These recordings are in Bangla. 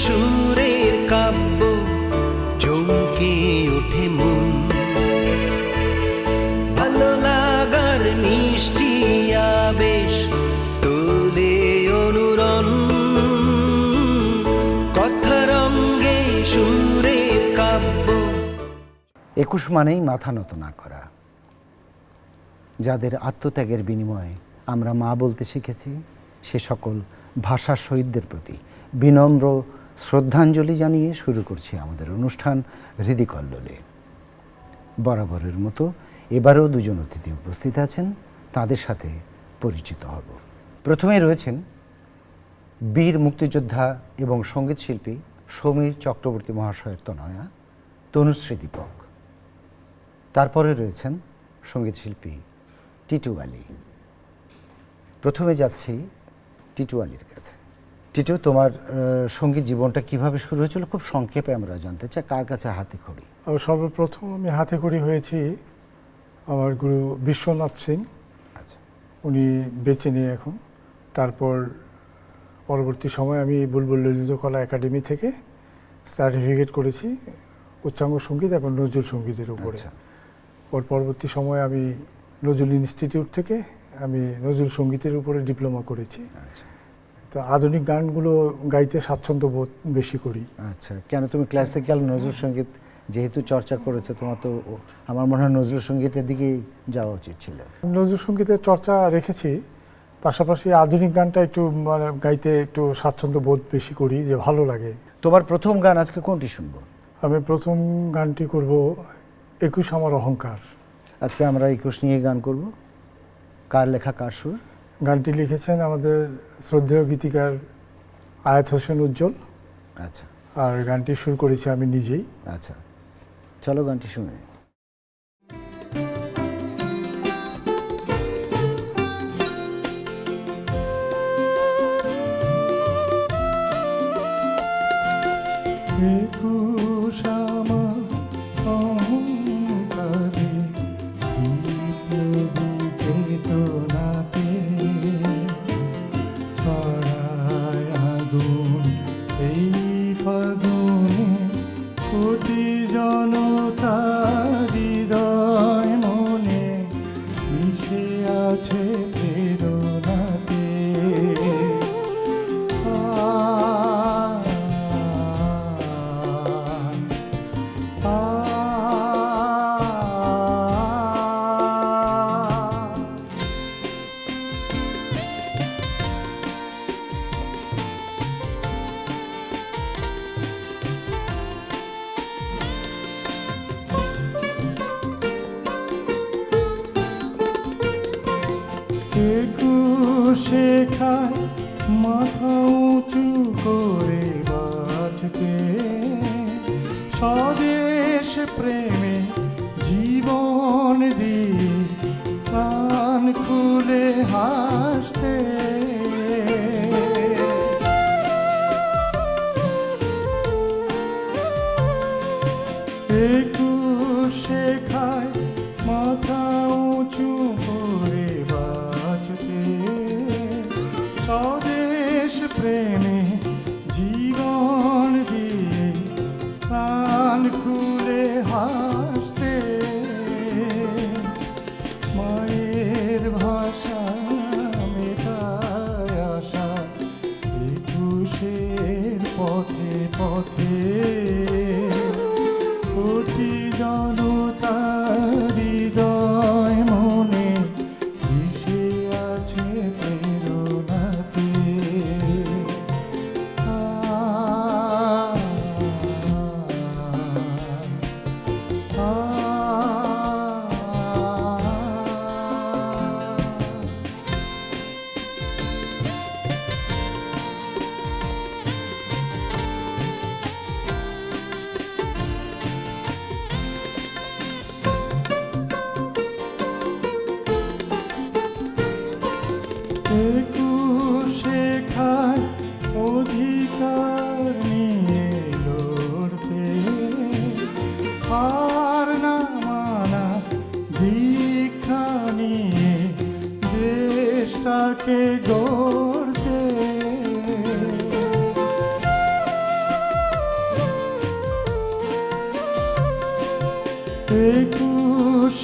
সুরের কাব্য চমকে ওঠে মন, ভালো লাগার মিষ্টি আবেশ তোলে অনুরণ, কথারঙ্গে সুরের কাব্য। 21 মানেই মাথা নত না করা। যাদের আত্মত্যাগের বিনিময়ে আমরা মা বলতে শিখেছি, সে সকল ভাষা শহীদদের প্রতি বিনম্র শ্রদ্ধাঞ্জলি জানিয়ে শুরু করছি আমাদের অনুষ্ঠান হৃদিকল্লোলে। বরাবরের মতো এবারেও দুজন অতিথি উপস্থিত আছেন, তাদের সাথে পরিচিত হব। প্রথমে রয়েছেন বীর মুক্তিযোদ্ধা এবং সঙ্গীত শিল্পী সমীর চক্রবর্তী মহাশয়ের তনয়া তনুশ্রী দীপক। তারপরে রয়েছেন সঙ্গীত শিল্পী টিটু আলী। প্রথমে যাচ্ছি টিটু আলীর কাছে। টিটু, তোমার সঙ্গীত জীবনটা কিভাবে শুরু হয়েছিল খুব সংক্ষেপে আমরা জানতে চাই। কার কাছে হাতেখড়ি? সর্বপ্রথম আমি হাতেখড়ি হয়েছি আমার গুরু বিশ্বনাথ সিং। আচ্ছা, উনি বেঁচে নেই এখন। তারপর পরবর্তী সময় আমি বুলবুল ললিত কলা একাডেমি থেকে সার্টিফিকেট করেছি উচ্চাঙ্গ সঙ্গীত এবং নজরুল সঙ্গীতের উপরে। ওর পরবর্তী সময় আমি নজরুল ইনস্টিটিউট থেকে আমি নজরুল সঙ্গীতের উপরে ডিপ্লোমা করেছি। আচ্ছা, তো আধুনিক গানগুলো গাইতে স্বাচ্ছন্দ্য বোধ বেশি করি। আচ্ছা, কেন তুমি ক্লাসিক্যাল নজরুল সঙ্গীত যেহেতু চর্চা করেছো, তোমার তো আমার মনে হয় নজরুল সঙ্গীতের দিকেই যাওয়া উচিত ছিল। নজরুল সঙ্গীতের চর্চা রেখেছি, পাশাপাশি আধুনিক গানটা একটু মানে গাইতে একটু স্বাচ্ছন্দ্য বোধ বেশি করি, যে ভালো লাগে। তোমার প্রথম গান আজকে কোনটি শুনবো? আমি প্রথম গানটি করব 21 আমার অহংকার। আজকে আমরা 21 নিয়ে গান করব। কার লেখা, কার সুর? গানটি লিখেছেন আমাদের শ্রদ্ধেয় গীতিকার আয়াত হোসেন উজ্জ্বল। আচ্ছা, আর গানটি সুর করেছি আমি নিজেই। আচ্ছা, চলো গানটি শুনে। শেখায় মাথা উঁচু করে বাঁচতে, স্বদেশ প্রেমে জীবন দিয়ে প্রাণ খুলে হাসতে। শেখায় মাথা উঁচু করে বাঁচতে, স্বদেশ প্রেমে জীবন দিয়ে প্রাণ খুলে হাসতে। মায়ের ভাষা মেটায় আশা 21 পথে পথে, কোটি জনতার হৃদয় মনে ভেসে আছে প্রেরণাতে।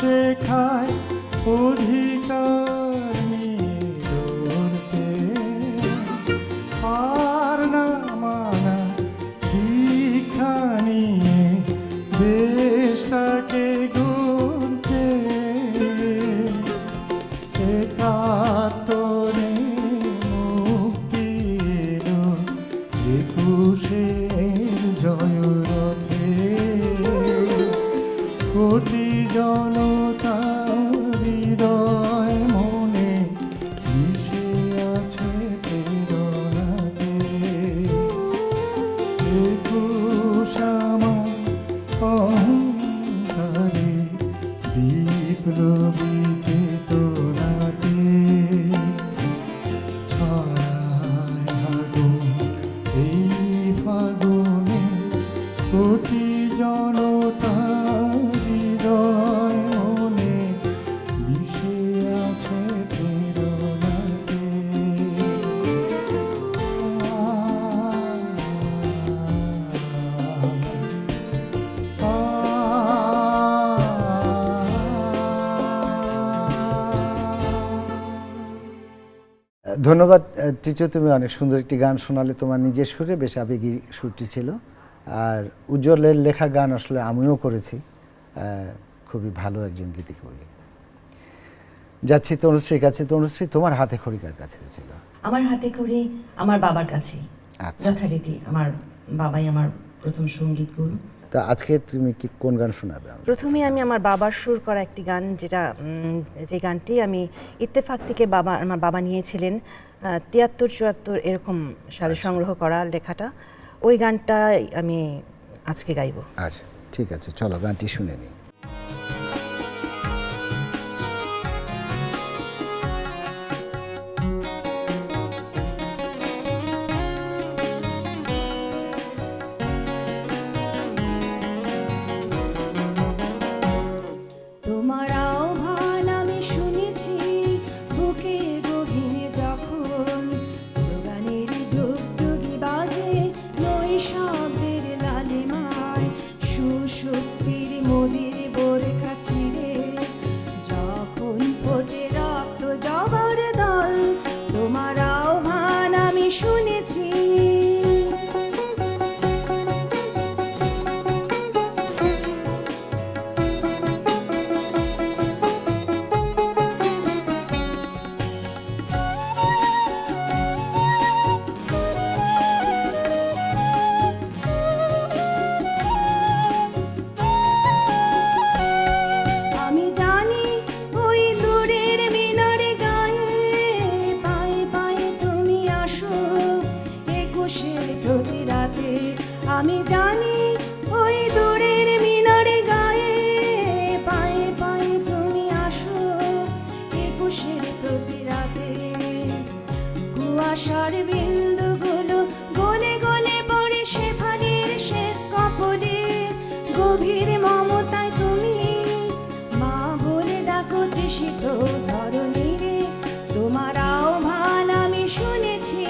শেখায় অধিকার নিয়ে লড়তে, আর না মানা দীক্ষা নিয়ে দেশটাকে গড়তে। একাত্তরে মুক্তি এলো ২১-এর জয়রথে, কোটি জনতা হৃদয় মনে মিশে আছে প্রেরণাতে। ২১ আমার অহংকারে বিপ্লবী চেতনাতে, ছড়ায় আগুন এই ফাগুনে, কোটি জনতা হৃদয় মনে মিশে আছে প্রেরণাতে। ধন্যবাদ টিচু, তুমি অনেক সুন্দর একটি গান শোনালে, তোমার নিজের সুরে, বেশ আবেগী সুরটি ছিল। আর উজ্জ্বলের লেখা গান আসলে আমিও করেছি, খুবই ভালো একজন গীতিকবি। যাচ্ছি তনুশ্রীর কাছে। তনুশ্রী, তোমার হাতে খড়ি কার কাছে ছিল? আমার হাতে করে আমার বাবার কাছে, আচ্ছা, যথারীতি আমার বাবাই আমার প্রথম সঙ্গীত গুরু। তো আজকে তুমি কি কোন গান শোনাবে? প্রথমে আমি আমার বাবার সুর করা একটি গান, যেটা যে গানটি আমি ইত্তেফাক থেকে আমার বাবা নিয়েছিলেন ৭৩-৭৪ এরকম সালে সংগ্রহ করা লেখাটা, ওই গানটা আমি আজকে গাইব। আচ্ছা, ঠিক আছে, চলো গানটি শুনে নিই। তোমার আহ্বান আমি শুনেছি বুকে গভীরে, যখন স্লোগানের ডুগডুগি বাজে নৈশব্দের লালিমায়, সুশক্তির মোদের বোরখা ছিঁড়ে যখন ফোটে রক্ত জবার দল, তোমার আহ্বান আমি শুনেছি। আমি জানি ওই দূরের মিনারে গায়ে পায়ে পায়ে তুমি আসো ২১-এর প্রতি রাতে। আমি জানি ওই দূরের মিনারে গায়ে পায়ে পায়ে তুমি আসো ২১-এর প্রতি রাতে। কুয়াশার বিন্দুগুলো গলে গলে পড়ে শেফালির শ্বেত কপলে, গভীর মমতায় তুমি মা বলে ডাকো তৃষিত ধরণীরে, তোমার আহ্বান আমি শুনেছি।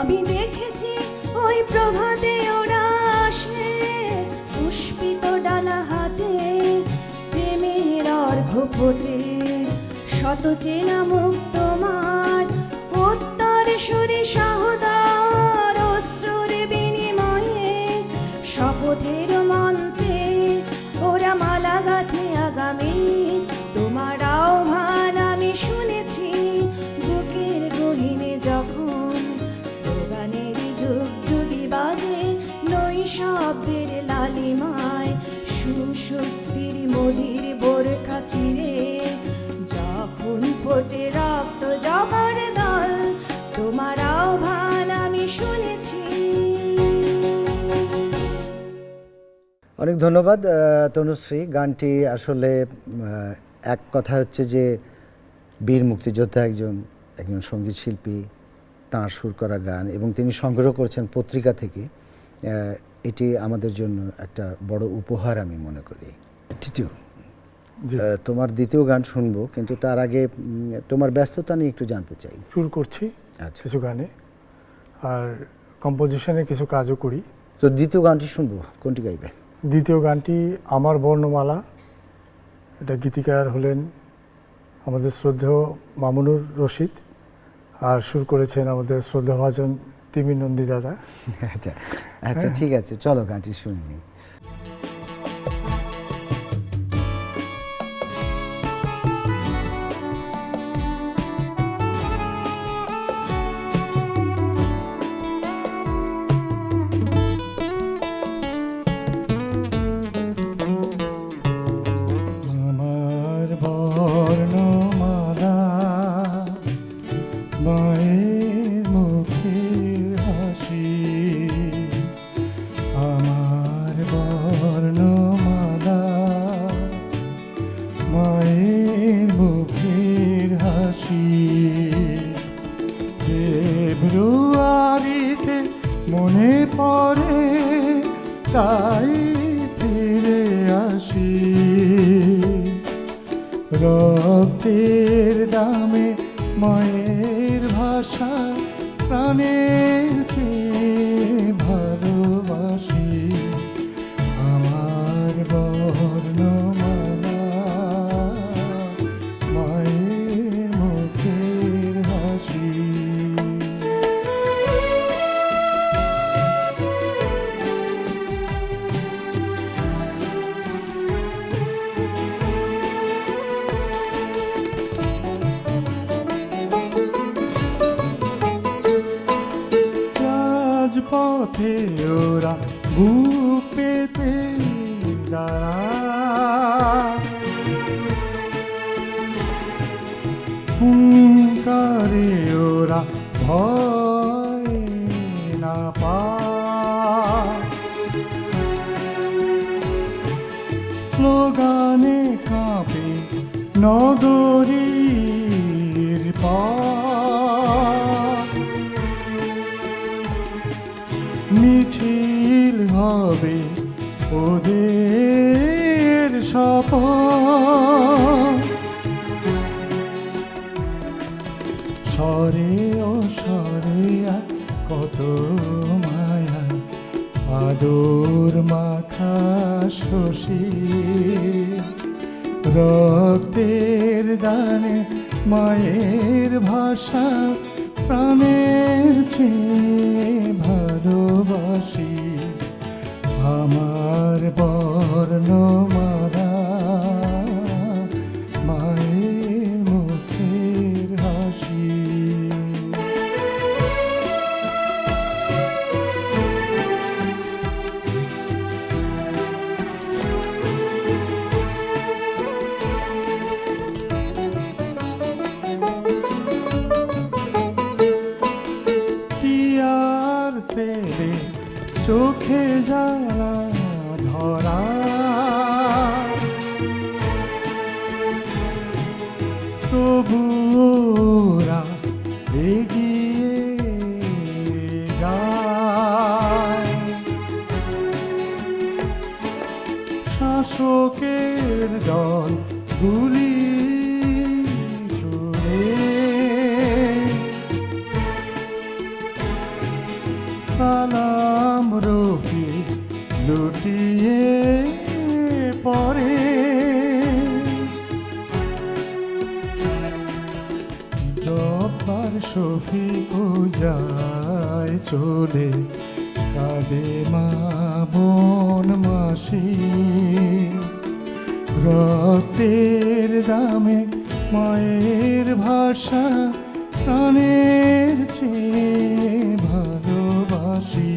আমি দেখেছি ওই প্রভাতে ওরা আসে পুষ্পিত ডালা হাতে, প্রেমের অর্ঘ্য ফোটে শত চেনা মুখ তোমার, উত্তর সুরে সহদার অশ্রুর বিনিময়ে, শপথের মন্ত্রে ওরা মালা গাঁথে আগামী, তোমার আহ্বান আমি শুনেছি বুকের গহীনে, যখন স্লোগানের ডুগডুগি বাজে নৈশব্দের লালিমায়, সুশক্তির মোদির বোরখা ছিঁড়ে যখন ফোটে রক্ত জবার দল, তোমার আহ্বান আমি শুনেছি। অনেক ধন্যবাদ তনুশ্রী। গানটি আসলে এক কথা হচ্ছে যে বীর মুক্তিযোদ্ধা একজন সঙ্গীত শিল্পী, তাঁর সুর করা গান এবং তিনি সংগ্রহ করেছেন পত্রিকা থেকে, এটি আমাদের জন্য একটা বড় উপহার আমি মনে করি। টিটু, জি। তোমার দ্বিতীয় গান শুনবো, কিন্তু তার আগে তোমার ব্যস্ততা নিয়ে একটু জানতে চাই। সুর করছি আচ্ছা, কিছু গানে, আর কম্পোজিশনে কিছু কাজও করি। তো দ্বিতীয় গানটি শুনবো, কোনটি গাইবে? দ্বিতীয় গানটি আমার বর্ণমালা, এটা গীতিকার হলেন আমাদের শ্রদ্ধেয় মামুনুর রশিদ, আর সুর করেছেন আমাদের শ্রদ্ধাভাজন তিমির নন্দী দাদা। আচ্ছা আচ্ছা, ঠিক আছে, চলো গানটি শুনি। আমার বর্ণমালা মায়ের মুখের হাসি, আমার বর্ণমালা মায়ের মুখের হাসি, ফেব্রুয়ারিতে মনে পড়ে তাই ফিরে আসি, রক্তের দামে মায়ের ভাষা প্রাণের চেয়ে ভালোবাসি, আমার বর্ণমালা মায়ের মুখের হাসি। রাজপথে ওরা বুক পেতে দাঁড়ায়, হুঙ্কারে ওরা ভয় না পায়, স্লোগানে কাঁপে নগরীর পথ, মিছিল হবে ওদের শপথ, স্বরে ও স্বরে কত মায়া, আদর মাখা শশী, রক্তের দানে মায়ের ভাষা প্রাণের চেয়ে ভালোবাসি, আমার বর্ণমালা মায়ের মুখের হাসি। টিয়ার সেরে চোখে জ্বালা ধরা, তবু ওরা এগিয়ে যায়, শাসকের দল গুলি ছুড়ে, সালাম রফি লুটিয়ে পড়ে, জব্বার শফিকও যায় চলে, কাঁদে মা বোন মাসি, রক্তের দামে মায়ের ভাষা প্রাণের চেয়ে ভালোবাসি,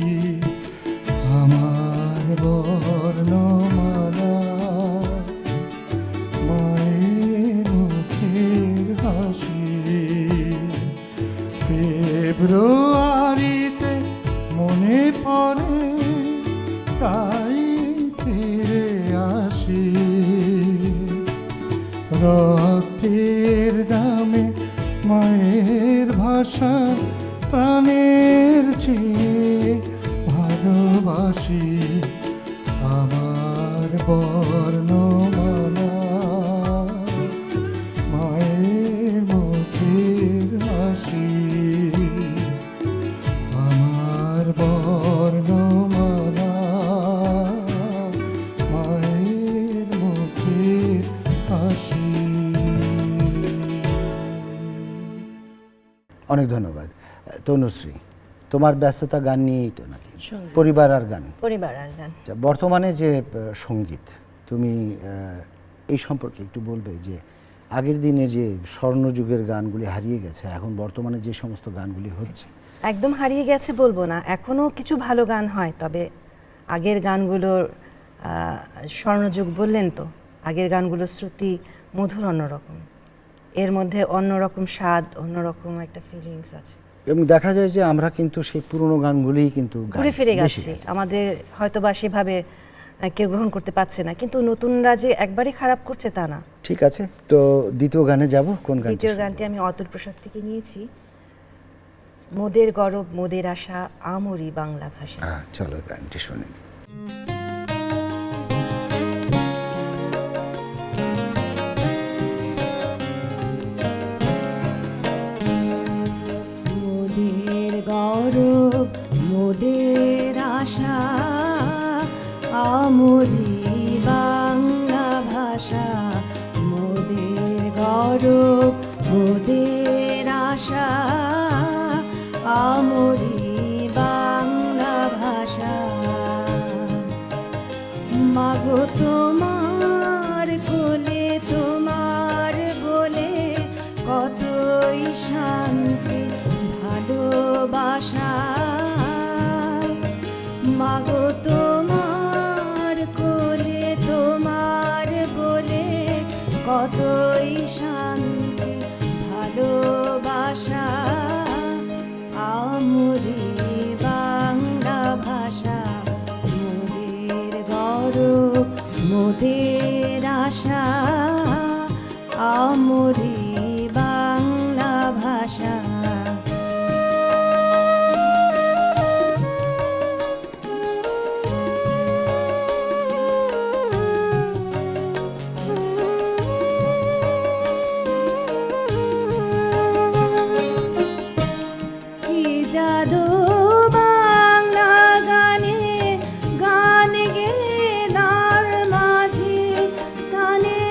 আমার বর্ণমালা মায়ের মুখের হাসি, ফেব্রুয়ারিতে মনে পড়ে তাই ফিরে আসি, রক্তের দামে মায়ের ভাষা প্রাণের চেয়ে ভালোবাসি আমার বর্ণমালা মায়ের মুখের হাসি আমার বর্ণমালা মায়ের মুখের হাসি। অনেক ধন্যবাদ। তনুশ্রী, তোমার ব্যস্ততা গান নিয়েই তো নাকি? সঙ্গীত। পরিবার আর গান। পরিবার আর গান। আচ্ছা, বর্তমানে যে সঙ্গীত, তুমি এই সম্পর্কে একটু বলবে যে আগের দিনে যে স্বর্ণযুগের গানগুলি হারিয়ে গেছে, এখন বর্তমানে যে সমস্ত গানগুলি হচ্ছে? একদম হারিয়ে গেছে বলবো না, এখনো কিছু ভালো গান হয়, তবে আগের গানগুলোর স্বর্ণযুগ বললেন তো, আগের গানগুলোর শ্রুতি মধুর অন্যরকম, এর মধ্যে অন্যরকম স্বাদ, অন্যরকম একটা ফিলিংস আছে। এবং দেখা যায় যে আমরা কিন্তু সেই পুরনো গানগুলিই কিন্তু ঘুরে ফিরে গেছি, আমাদের হয়তো বা সেভাবে কেউ গ্রহণ করতে পারছে না, কিন্তু নতুনরা যে একবারে খারাপ করছে তা না। ঠিক আছে, তো দ্বিতীয় গানে যাব। কোন গান? দ্বিতীয় গানটি আমি অতুল প্রসাদ থেকে নিয়েছি, মোদের গরব মোদের আশা আমরি বাংলা ভাষা। চলো গানটি শুনি। মোদের গৌরব মোদের আশা আমরি বাংলা ভাষা মোদের গৌরব মোদের আশা আমরি বাংলা ভাষা মাগো তোমার কোলে তোমার বলে কতই শান্তি ভালোবাসা মাগো তোমার কোলে তোমার বলে কতই শান্তি ভালোবাসা আমরি বাংলা ভাষা মোদের গৌরব মোদের আশা আমরি বাংলা ভাষা। কি জাদু বাংলা গানে গান গে তার মাঝে টানে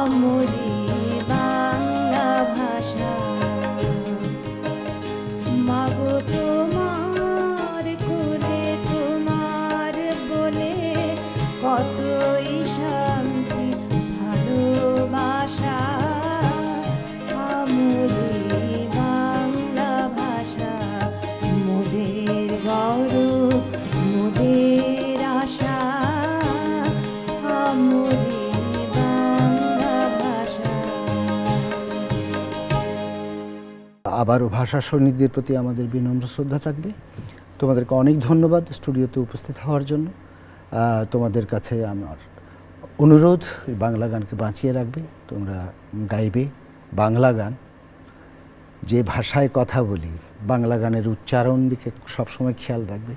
আমরি বাংলা ভাষা মাগো তোমার কোলে তোমার বলে কতই শান্তি ভালোবাসা আমরি বাংলা ভাষা মোদের গৌরব মোদের আশা আমরি বাংলা ভাষা। আবারও ভাষা সৈনিকদের প্রতি আমাদের বিনম্র শ্রদ্ধা থাকবে। তোমাদেরকে অনেক ধন্যবাদ স্টুডিওতে উপস্থিত হওয়ার জন্য। তোমাদের কাছে আমার অনুরোধ, এই বাংলা গানকে বাঁচিয়ে রাখবে। তোমরা গাইবে বাংলা গান, যে ভাষায় কথা বলি বাংলা গানের উচ্চারণ দিকে সবসময় খেয়াল রাখবে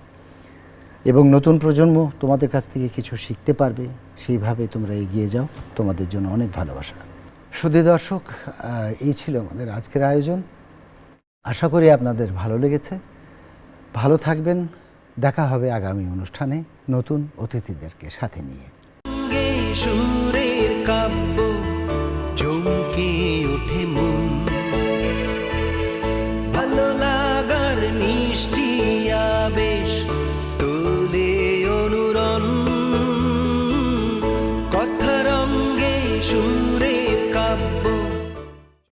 এবং নতুন প্রজন্ম তোমাদের কাছ থেকে কিছু শিখতে পারবে। সেইভাবে তোমরা এগিয়ে যাও। তোমাদের জন্য অনেক ভালোবাসা। শুধু দর্শক, এই ছিল আমাদের আজকের আয়োজন। আশা করি আপনাদের ভালো লেগেছে। ভালো থাকবেন। দেখা হবে আগামী অনুষ্ঠানে নতুন অতিথিদেরকে সাথে নিয়ে। সুরের কাব্য